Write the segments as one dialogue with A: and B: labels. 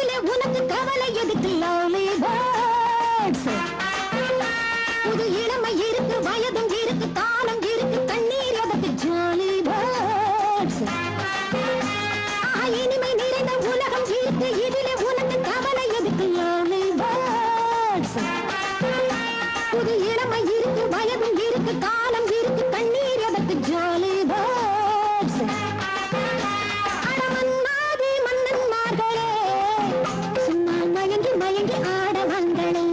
A: இதிலே உனக்கு கவலை எதுக்கு லவ்லி பேர்ட்ஸ் புது இளமை இருக்கு வயதும் இருக்கு காலம் இருக்கு கண்ணீர் எதுக்கு ஜாலி பேர்ட்ஸ் இனிமை நிறைந்த உலகம் இருக்கு இதிலே உனக்கு கவலை எதுக்கு லவ்லி பேர்ட்ஸ் புது இளமை இருக்கு வயதும் இருக்கு காலம் இருக்கு கண்ணீர் எதுக்கு ஜாலி பேர்ட்ஸ் அடமன்னாதி மன்னன்மார்களே சும்மா மயங்கி மயங்கி ஆடவங்களே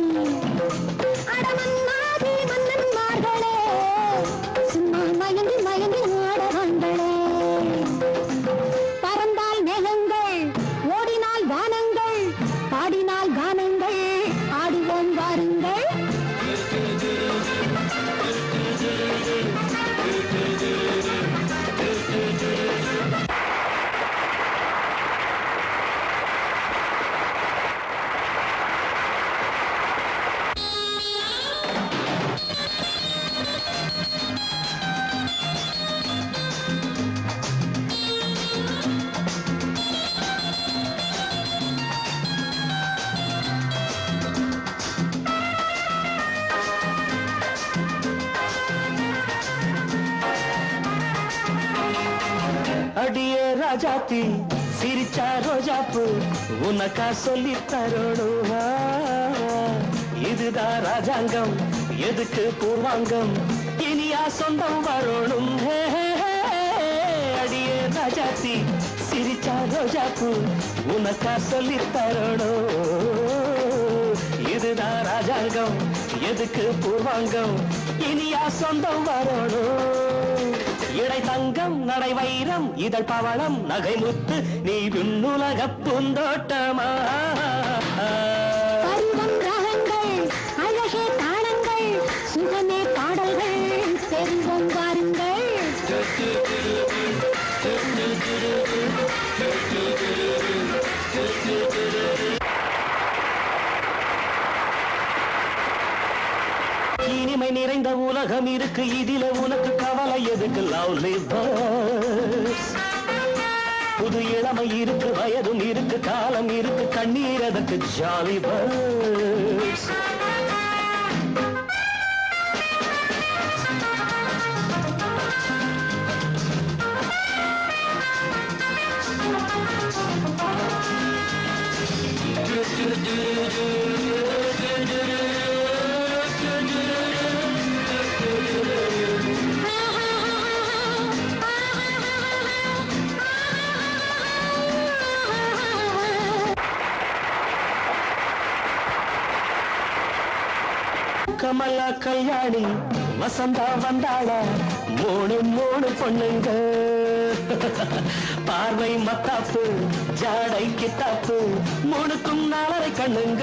A: அடமன்னாதி மன்னன்மார்களே சும்மா மயங்கி மயங்கி ஆடவங்களே பறந்தால் மேகங்கள் ஓடினால் வானங்கள் பாடினால் கானங்கள் ஆடுவோம் வாருங்கள்
B: அடியே ராஜாத்தி சிரிச்சா ரோஜாப்பு உனக்கா சொல்லி தரோடுவா இதுதான் ராஜாங்கம் எதுக்கு பூர்வாங்கம் இனியா சொந்தம் வரணும் அடியே ராஜாத்தி சிரிச்சா ரோஜாப்பு உனக்கா சொல்லி தரோடும் இதுதான் ராஜாங்கம் எதுக்கு பூர்வாங்கம் இனியா சொந்தம் வரணும் இடை தங்கம் நடை வைரம் இதழ் பவளம் நகை முத்து நீ விண்ணுலக பூந்தோட்டமா
A: பருவம் ரகங்கள் அழகே தாளங்கள் சுகமே பாடல்கள் தெரிவோம் வாருங்கள்
B: இனிமை நிறைந்த உலகம் இருக்கு இதில உனக்கு கவலை எதுக்கு லவ்லி பேர்ட்ஸ் புது இளமை இருக்கு வயதும் இருக்கு காலம் இருக்கு கண்ணீர் எதுக்கு ஜாலி பேர்ட்ஸ் கமலா கல்யாணி வசந்தா வந்தாளா மூணு மூணு பொண்ணுங்க பார்வை மத்தாப்பு ஜாடை கித்தாப்பு மூணுக்கும் நாலரை கண்ணுங்க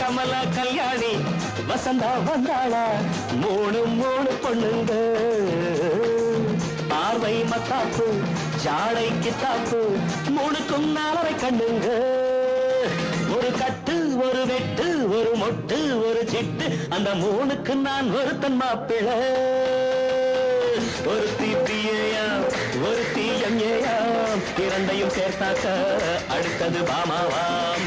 B: கமலா கல்யாணி வசந்தா வந்தாளா மூணு மூணு பொண்ணுங்க பார்வை மத்தாப்பு ஜாடை கித்தாப்பு மூணுக்கும் நாலரை கண்ணுங்க ஒரு கட்டு ஒரு வெட்டு ஒரு மொட்டு ஒரு சிட்டு அந்த மூணுக்கு நான் ஒருத்தன் மாப்பிள்ளை ஒரு தீப்பியேயாம் ஒரு தீயங்கேயாம் இரண்டையும் சேர்த்தாக்க அடுத்தது பாமாவாம்